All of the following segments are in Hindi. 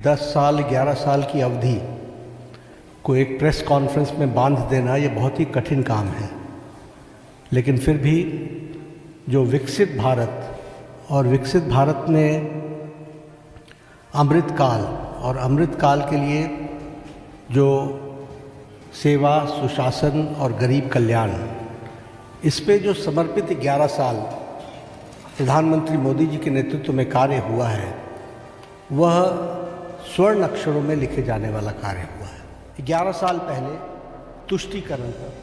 10 साल 11 साल की अवधि को एक प्रेस कॉन्फ्रेंस में बांध देना ये बहुत ही कठिन काम है। लेकिन फिर भी जो विकसित भारत और विकसित भारत में अमृतकाल और अमृतकाल के लिए जो सेवा, सुशासन और गरीब कल्याण, इस पे जो समर्पित 11 साल प्रधानमंत्री मोदी जी के नेतृत्व में कार्य हुआ है, वह स्वर्ण अक्षरों में लिखे जाने वाला कार्य हुआ है। 11 साल पहले तुष्टीकरण पर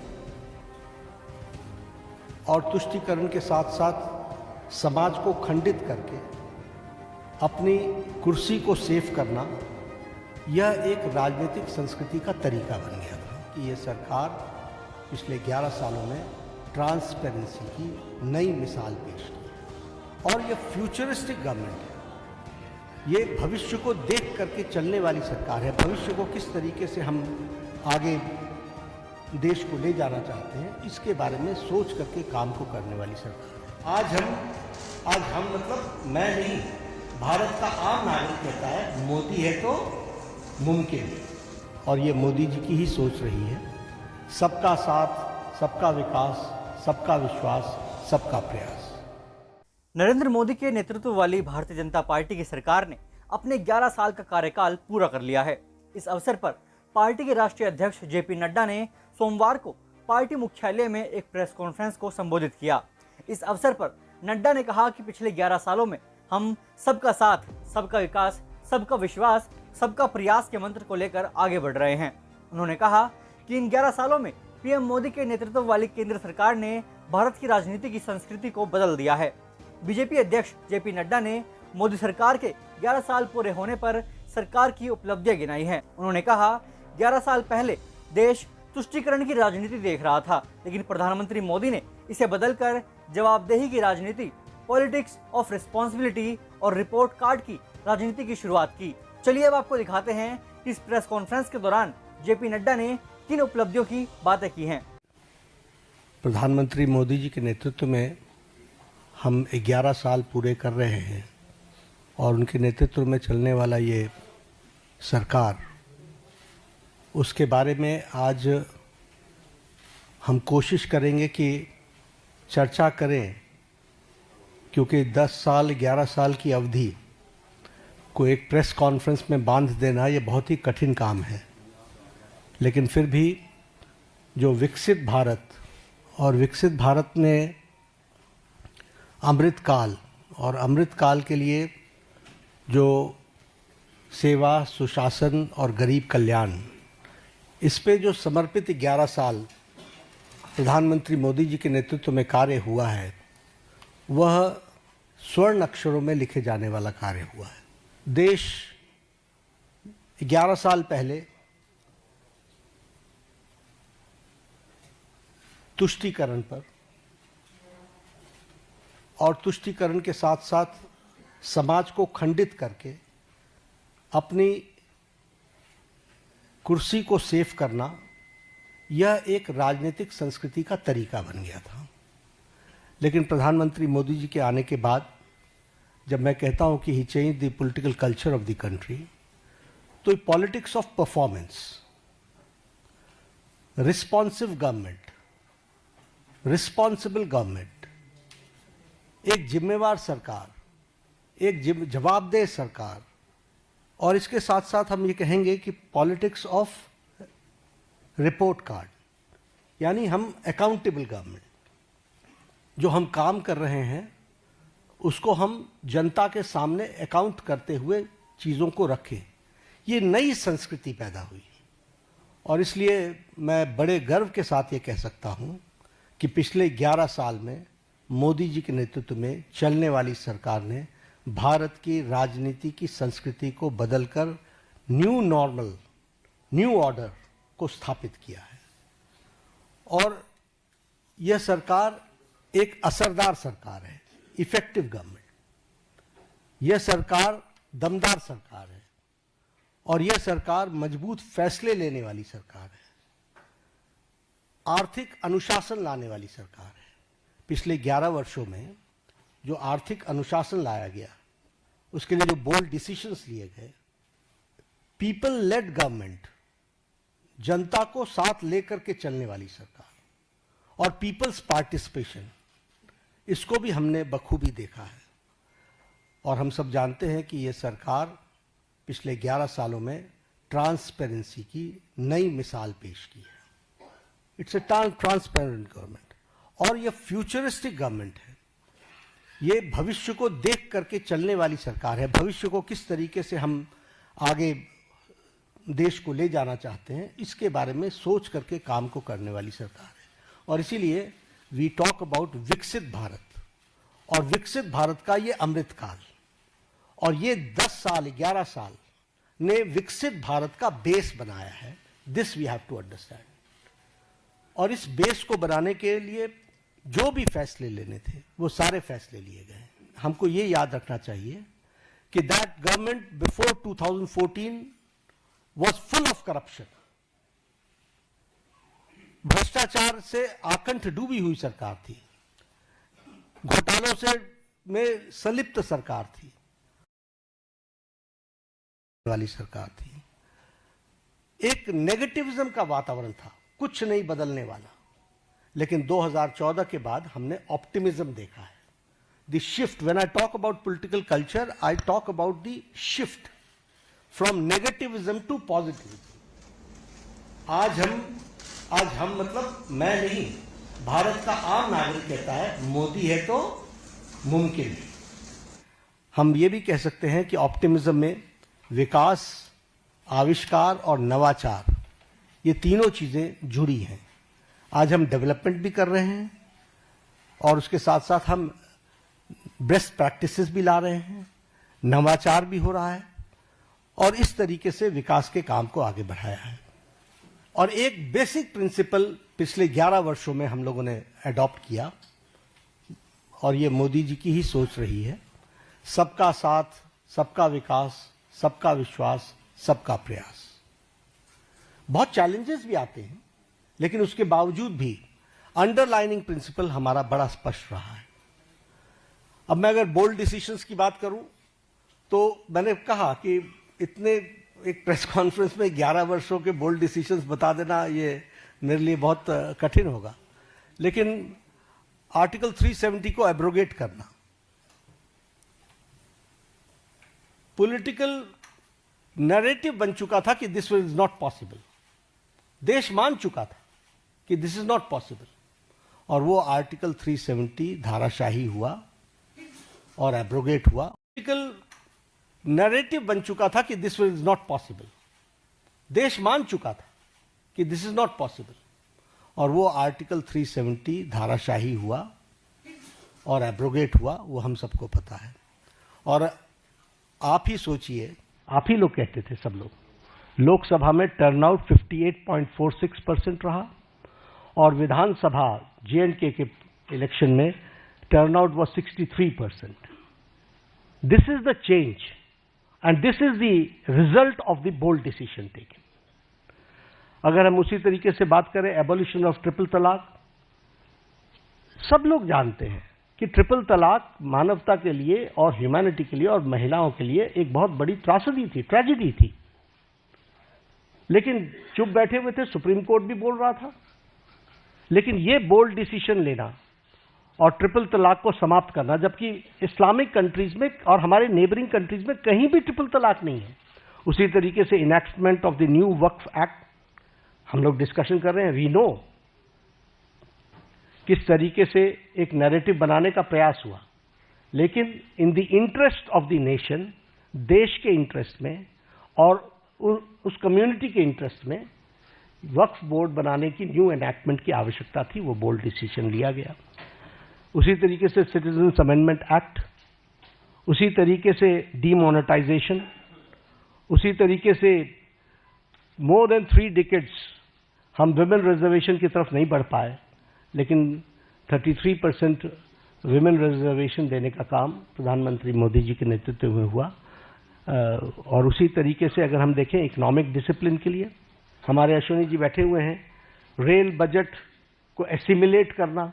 और तुष्टीकरण के साथ साथ समाज को खंडित करके अपनी कुर्सी को सेव करना, यह एक राजनीतिक संस्कृति का तरीका बन गया था कि ये सरकार पिछले 11 सालों में ट्रांसपेरेंसी की नई मिसाल पेश की और ये फ्यूचरिस्टिक गवर्नमेंट है। ये भविष्य को देख करके चलने वाली सरकार है। भविष्य को किस तरीके से हम आगे देश को ले जाना चाहते हैं, इसके बारे में सोच करके काम को करने वाली सरकार है। आज हम मतलब मैं नहीं, भारत का आम नागरिक कहता है मोदी है तो मुमकिन, और ये मोदी जी की ही सोच रही है। सबका साथ, सबका विकास, सबका विश्वास, सबका प्रयास। नरेंद्र मोदी के नेतृत्व वाली भारतीय जनता पार्टी की सरकार ने अपने 11 साल का कार्यकाल पूरा कर लिया है। इस अवसर पर पार्टी के राष्ट्रीय अध्यक्ष जेपी नड्डा ने सोमवार को पार्टी मुख्यालय में एक प्रेस कॉन्फ्रेंस को संबोधित किया। इस अवसर पर नड्डा ने कहा कि पिछले 11 सालों में हम सबका साथ, सबका विकास, सबका विश्वास, सबका प्रयास के मंत्र को लेकर आगे बढ़ रहे हैं। उन्होंने कहा कि इन 11 सालों में पीएम मोदी के नेतृत्व वाली केंद्र सरकार ने भारत की राजनीति की संस्कृति को बदल दिया है। बीजेपी अध्यक्ष जेपी नड्डा ने मोदी सरकार के 11 साल पूरे होने पर सरकार की उपलब्धियां गिनाई हैं। उन्होंने कहा 11 साल पहले देश तुष्टीकरण की राजनीति देख रहा था, लेकिन प्रधानमंत्री मोदी ने इसे बदलकर जवाबदेही की राजनीति, पॉलिटिक्स ऑफ रिस्पॉन्सिबिलिटी और रिपोर्ट कार्ड की राजनीति की शुरुआत की। चलिए अब आपको दिखाते हैं कि इस प्रेस कॉन्फ्रेंस के दौरान जेपी नड्डा ने किन उपलब्धियों की बातें की हैं। प्रधानमंत्री मोदी जी के नेतृत्व में हम 11 साल पूरे कर रहे हैं और उनके नेतृत्व में चलने वाला ये सरकार, उसके बारे में आज हम कोशिश करेंगे कि चर्चा करें, क्योंकि 10 साल 11 साल की अवधि को एक प्रेस कॉन्फ्रेंस में बांध देना ये बहुत ही कठिन काम है। लेकिन फिर भी जो विकसित भारत और विकसित भारत में अमृतकाल और अमृतकाल के लिए जो सेवा, सुशासन और गरीब कल्याण, इस पे जो समर्पित 11 साल प्रधानमंत्री मोदी जी के नेतृत्व में कार्य हुआ है, वह स्वर्ण अक्षरों में लिखे जाने वाला कार्य हुआ है। देश 11 साल पहले तुष्टीकरण पर और तुष्टीकरण के साथ साथ समाज को खंडित करके अपनी कुर्सी को सेव करना, यह एक राजनीतिक संस्कृति का तरीका बन गया था। लेकिन प्रधानमंत्री मोदी जी के आने के बाद जब मैं कहता हूं कि he change the political culture of the country, तो politics of performance, responsive government, responsible government, एक जिम्मेवार सरकार, एक जवाबदेह सरकार, और इसके साथ साथ हम ये कहेंगे कि पॉलिटिक्स ऑफ रिपोर्ट कार्ड, यानी हम अकाउंटेबल गवर्नमेंट, जो हम काम कर रहे हैं उसको हम जनता के सामने अकाउंट करते हुए चीज़ों को रखें। ये नई संस्कृति पैदा हुई और इसलिए मैं बड़े गर्व के साथ ये कह सकता हूँ कि पिछले 11 साल में मोदी जी के नेतृत्व में चलने वाली सरकार ने भारत की राजनीति की संस्कृति को बदलकर न्यू नॉर्मल, न्यू ऑर्डर को स्थापित किया है। और यह सरकार एक असरदार सरकार है, इफेक्टिव गवर्नमेंट। यह सरकार दमदार सरकार है और यह सरकार मजबूत फैसले लेने वाली सरकार है, आर्थिक अनुशासन लाने वाली सरकार है। पिछले 11 वर्षों में जो आर्थिक अनुशासन लाया गया, उसके लिए जो बोल्ड डिसीजंस लिए गए, पीपल लेड गवर्नमेंट, जनता को साथ लेकर के चलने वाली सरकार, और पीपल्स पार्टिसिपेशन, इसको भी हमने बखूबी देखा है। और हम सब जानते हैं कि ये सरकार पिछले 11 सालों में ट्रांसपेरेंसी की नई मिसाल पेश की है। इट्स ए ट्रांसपेरेंट गवर्नमेंट, और ये फ्यूचरिस्टिक गवर्नमेंट है। ये भविष्य को देख करके चलने वाली सरकार है। भविष्य को किस तरीके से हम आगे देश को ले जाना चाहते हैं, इसके बारे में सोच करके काम को करने वाली सरकार है। और इसीलिए वी टॉक अबाउट विकसित भारत, और विकसित भारत का ये अमृत काल, और ये 10 साल 11 साल ने विकसित भारत का बेस बनाया है। This we have to understand. और इस बेस को बनाने के लिए जो भी फैसले लेने थे वो सारे फैसले लिए गए। हमको ये याद रखना चाहिए कि that government before 2014 was full of corruption, भ्रष्टाचार से आकंठ डूबी हुई सरकार थी, घोटालों से में संलिप्त सरकार थी, वाली सरकार थी। एक नेगेटिविज्म का वातावरण था, कुछ नहीं बदलने वाला। लेकिन 2014 के बाद हमने ऑप्टिमिज्म देखा है। The shift, when I talk about political culture, I talk about the shift from negativism to positivism. आज हम मतलब मैं नहीं, भारत का आम नागरिक कहता है मोदी है तो मुमकिन है। हम ये भी कह सकते हैं कि ऑप्टिमिज्म में विकास, आविष्कार और नवाचार, ये तीनों चीजें जुड़ी हैं। आज हम डेवलपमेंट भी कर रहे हैं, और उसके साथ साथ हम बेस्ट प्रैक्टिसेस भी ला रहे हैं, नवाचार भी हो रहा है, और इस तरीके से विकास के काम को आगे बढ़ाया है। और एक बेसिक प्रिंसिपल पिछले 11 वर्षों में हम लोगों ने अडॉप्ट किया, और ये मोदी जी की ही सोच रही है, सबका साथ, सबका विकास, सबका विश्वास, सबका प्रयास। बहुत चैलेंजेस भी आते हैं, लेकिन उसके बावजूद भी अंडरलाइनिंग प्रिंसिपल हमारा बड़ा स्पष्ट रहा है। अब मैं अगर बोल्ड डिसीजंस की बात करूं, तो मैंने कहा कि इतने एक प्रेस कॉन्फ्रेंस में 11 वर्षों के बोल्ड डिसीजंस बता देना ये मेरे लिए बहुत कठिन होगा। लेकिन आर्टिकल 370 को एब्रोगेट करना, पॉलिटिकल नैरेटिव बन चुका था कि दिस इज नॉट पॉसिबल। देश मान चुका था कि दिस इज नॉट पॉसिबल, और वो आर्टिकल 370 धाराशाही हुआ और एब्रोगेट हुआ। पॉलिटिकल नैरेटिव बन चुका था कि दिस इज नॉट पॉसिबल। देश मान चुका था कि दिस इज नॉट पॉसिबल, और वो आर्टिकल 370 धाराशाही हुआ और एब्रोगेट हुआ, वो हम सबको पता है। और आप ही सोचिए, आप ही लोग कहते थे, सब लोग, लोकसभा में टर्नआउट 58.46% रहा, और विधानसभा J&K के इलेक्शन में turnout was 63%. This is the change, and this is the result of the bold decision taken. अगर हम उसी तरीके से बात करें एबोलिशन ऑफ ट्रिपल तलाक, सब लोग जानते हैं कि ट्रिपल तलाक मानवता के लिए और ह्यूमैनिटी के लिए और महिलाओं के लिए एक बहुत बड़ी त्रासदी थी, ट्रेजेडी थी। लेकिन चुप बैठे हुए थे, सुप्रीम कोर्ट भी बोल रहा था। लेकिन ये बोल्ड डिसीजन लेना और ट्रिपल तलाक को समाप्त करना, जबकि इस्लामिक कंट्रीज में और हमारे नेबरिंग कंट्रीज में कहीं भी ट्रिपल तलाक नहीं है। उसी तरीके से enactment of the new Waqf act हम लोग डिस्कशन कर रहे हैं। वी नो किस तरीके से एक नैरेटिव बनाने का प्रयास हुआ, लेकिन in the interest of the nation, देश के इंटरेस्ट में और उस कम्युनिटी के इंटरेस्ट में वक्फ बोर्ड बनाने की न्यू एनैक्टमेंट की आवश्यकता थी। वो बोल्ड डिसीजन लिया गया। उसी तरीके से सिटीजन्स अमेंडमेंट एक्ट, उसी तरीके से डीमोनेटाइजेशन, उसी तरीके से मोर देन 3 डिकेड्स हम विमेन रिजर्वेशन की तरफ नहीं बढ़ पाए, लेकिन 33% विमेन रिजर्वेशन देने का काम प्रधानमंत्री मोदी जी के नेतृत्व में हुआ। और उसी तरीके से अगर हम देखें इकोनॉमिक डिसिप्लिन के लिए, हमारे अश्विनी जी बैठे हुए हैं, रेल बजट को एसिमिलेट करना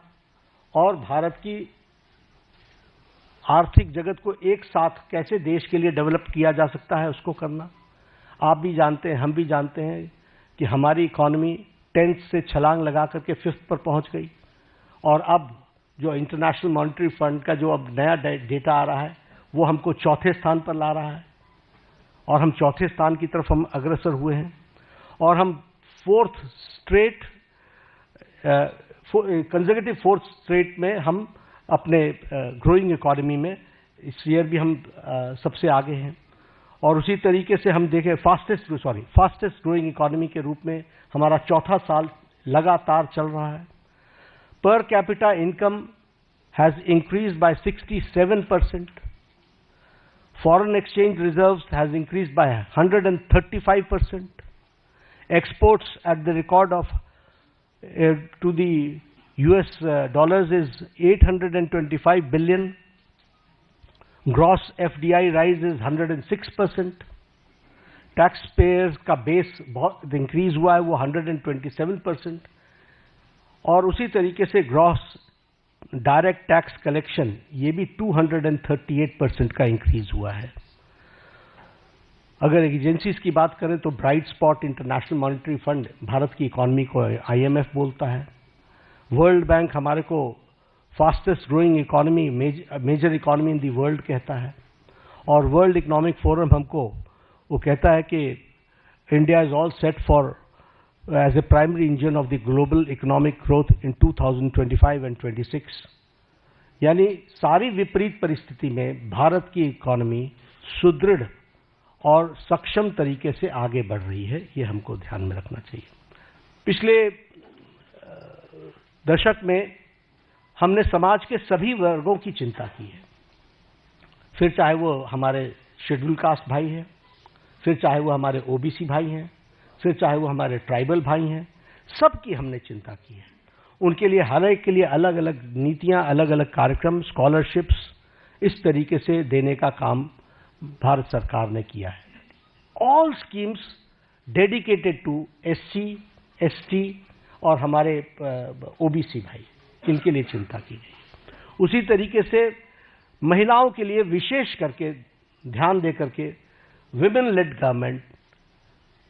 और भारत की आर्थिक जगत को एक साथ कैसे देश के लिए डेवलप किया जा सकता है उसको करना। आप भी जानते हैं, हम भी जानते हैं कि हमारी इकॉनमी 10th से छलांग लगा करके 5th पर पहुंच गई। और अब जो इंटरनेशनल मॉनेटरी फंड का जो अब नया डेटा आ रहा है वो हमको 4थे स्थान पर ला रहा है, और हम 4थे स्थान की तरफ हम अग्रसर हुए हैं। और हम 4th straight consecutive 4th straight में हम अपने ग्रोइंग इकोनॉमी में इस ईयर भी हम सबसे आगे हैं। और उसी तरीके से हम देखें फास्टेस्ट ग्रोइंग इकोनॉमी के रूप में हमारा 4था साल लगातार चल रहा है। Per capita income has increased by 67%. Foreign exchange reserves has increased by 135%. Exports at the record of to the US dollars is 825 billion. Gross FDI rise is 106%. Taxpayers का बेस बहुत इंक्रीज हुआ है, वो 127%. और उसी तरीके से ग्रॉस डायरेक्ट टैक्स कलेक्शन ये भी 238% का इंक्रीज हुआ है। अगर एजेंसीज की बात करें तो bright spot international monetary fund Bharat की इकॉनमी को IMF बोलता है। वर्ल्ड बैंक हमारे को fastest growing economy, major economy in the world कहता है। और वर्ल्ड इकोनॉमिक फोरम हमको वो कहता है कि India is all set for as a primary engine of the global economic growth in 2025 and 26. यानी सारी विपरीत परिस्थिति में भारत की इकोनॉमी सुदृढ़ और सक्षम तरीके से आगे बढ़ रही है, ये हमको ध्यान में रखना चाहिए। पिछले दशक में हमने समाज के सभी वर्गों की चिंता की है, फिर चाहे वो हमारे शेड्यूल कास्ट भाई हैं, फिर चाहे वो हमारे OBC भाई हैं, फिर चाहे वो हमारे ट्राइबल भाई हैं, सबकी हमने चिंता की है। उनके लिए हर एक के लिए अलग अलग नीतियां, अलग अलग कार्यक्रम, स्कॉलरशिप्स इस तरीके से देने का काम भारत सरकार ने किया है। All schemes dedicated to SC, ST और हमारे OBC भाई, इनके लिए चिंता की गई। उसी तरीके से महिलाओं के लिए विशेष करके ध्यान दे करके विमेन लेड गवर्नमेंट,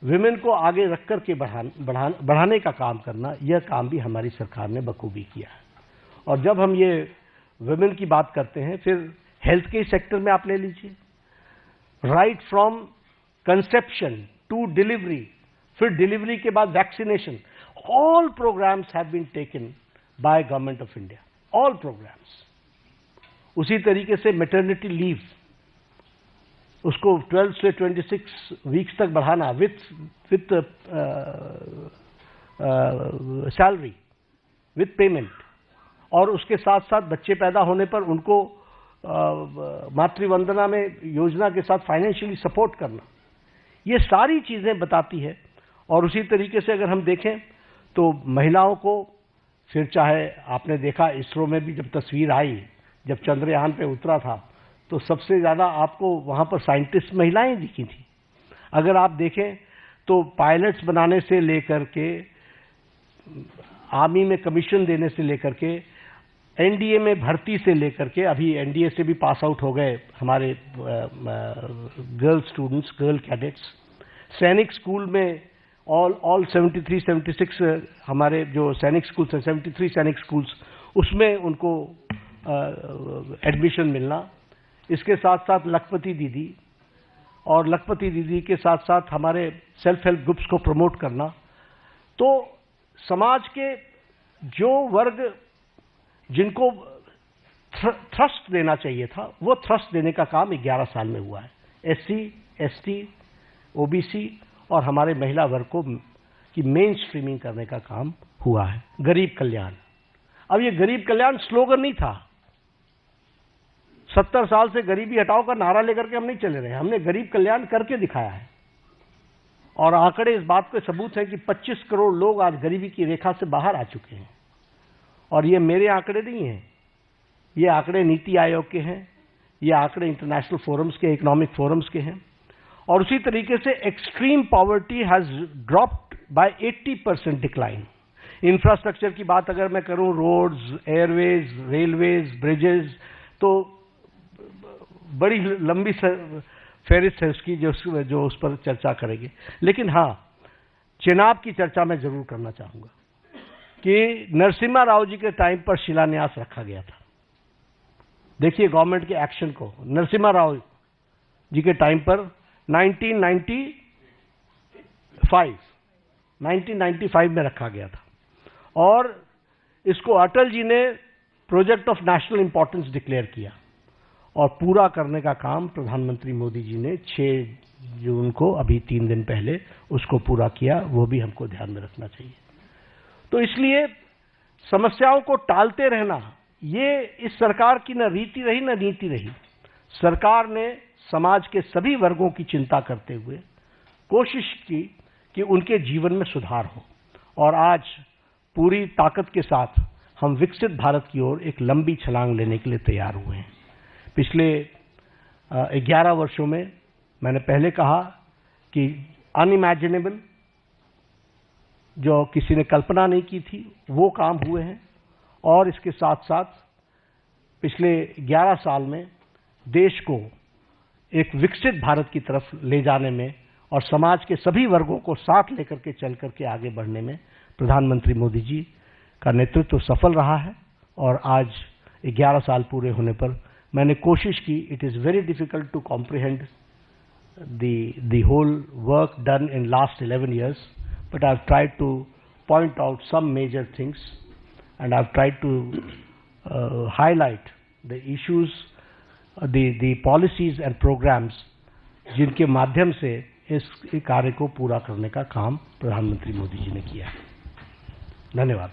विमेन को आगे रख करके बढ़ाने का काम करना, यह काम भी हमारी सरकार ने बखूबी किया है। और जब हम ये विमेन की बात करते हैं, फिर हेल्थ के सेक्टर में आप ले लीजिए, right from conception to delivery, फिर डिलीवरी के बाद vaccination, all programs have been taken by government of India, all programs. उसी तरीके से मैटरनिटी लीव, उसको 12 से 26 वीक्स तक बढ़ाना विथ सैलरी, विथ पेमेंट। और उसके साथ साथ बच्चे पैदा होने पर उनको मातृवंदना में योजना के साथ फाइनेंशियली सपोर्ट करना, ये सारी चीज़ें बताती है। और उसी तरीके से अगर हम देखें तो महिलाओं को, फिर चाहे आपने देखा इसरो में भी जब तस्वीर आई, जब चंद्रयान पे उतरा था, तो सबसे ज़्यादा आपको वहाँ पर साइंटिस्ट महिलाएं दिखी थी। अगर आप देखें तो पायलट्स बनाने से लेकर के, आर्मी में कमीशन देने से लेकर के, NDA में भर्ती से लेकर के, अभी NDA से भी पास आउट हो गए हमारे गर्ल स्टूडेंट्स, गर्ल कैडेट्स। सैनिक स्कूल में ऑल 76 हमारे जो सैनिक स्कूल्स हैं, 73 सैनिक स्कूल्स, उसमें उनको एडमिशन मिलना। इसके साथ साथ लखपति दीदी, और लखपति दीदी के साथ साथ हमारे सेल्फ हेल्प ग्रुप्स को प्रमोट करना। तो समाज के जो वर्ग जिनको थ्रस्ट देना चाहिए था, वो थ्रस्ट देने का काम 11 साल में हुआ है। SC, ST, OBC और हमारे महिला वर्ग को की मेन स्ट्रीमिंग करने का काम हुआ है। गरीब कल्याण, अब ये गरीब कल्याण स्लोगन नहीं था। 70 साल से गरीबी हटाओ का नारा लेकर के हम नहीं चले रहे, हमने गरीब कल्याण करके दिखाया है। और आंकड़े इस बात के सबूत हैं कि 25 करोड़ लोग आज गरीबी की रेखा से बाहर आ चुके हैं। और ये मेरे आंकड़े नहीं हैं, ये आंकड़े नीति आयोग के हैं, ये आंकड़े इंटरनेशनल फोरम्स के, इकोनॉमिक फोरम्स के हैं। और उसी तरीके से extreme poverty has dropped by 80% decline. Infrastructure की बात अगर मैं करूं, रोड्स, एयरवेज, रेलवेज, ब्रिजेस, तो बड़ी लंबी फेरिस्त है उसकी जो उस पर चर्चा करेंगे। लेकिन हाँ, चेनाब की चर्चा मैं जरूर करना चाहूँगा कि नरसिम्हा राव जी के टाइम पर शिलान्यास रखा गया था। देखिए गवर्नमेंट के एक्शन को। नरसिम्हा राव जी के टाइम पर 1995 में रखा गया था और इसको अटल जी ने project of national importance declare किया और पूरा करने का काम प्रधानमंत्री मोदी जी ने 6 जून को, अभी 3 दिन पहले, उसको पूरा किया। वो भी हमको ध्यान में रखना चाहिए। तो इसलिए समस्याओं को टालते रहना ये इस सरकार की न रीति रही न नीति रही। सरकार ने समाज के सभी वर्गों की चिंता करते हुए कोशिश की कि उनके जीवन में सुधार हो और आज पूरी ताकत के साथ हम विकसित भारत की ओर एक लंबी छलांग लेने के लिए तैयार हुए हैं। पिछले 11 वर्षों में मैंने पहले कहा कि अनइमेजिनेबल, जो किसी ने कल्पना नहीं की थी, वो काम हुए हैं और इसके साथ साथ पिछले 11 साल में देश को एक विकसित भारत की तरफ ले जाने में और समाज के सभी वर्गों को साथ लेकर के चल करके आगे बढ़ने में प्रधानमंत्री मोदी जी का नेतृत्व सफल रहा है। और आज 11 साल पूरे होने पर मैंने कोशिश की, it is very difficult to comprehend the whole work done in last 11 years, but I've tried to point out some major things and I've tried to highlight the issues, the policies and programs जिनके माध्यम से इस कार्य को पूरा करने का काम प्रधानमंत्री मोदी जी ने किया है। धन्यवाद।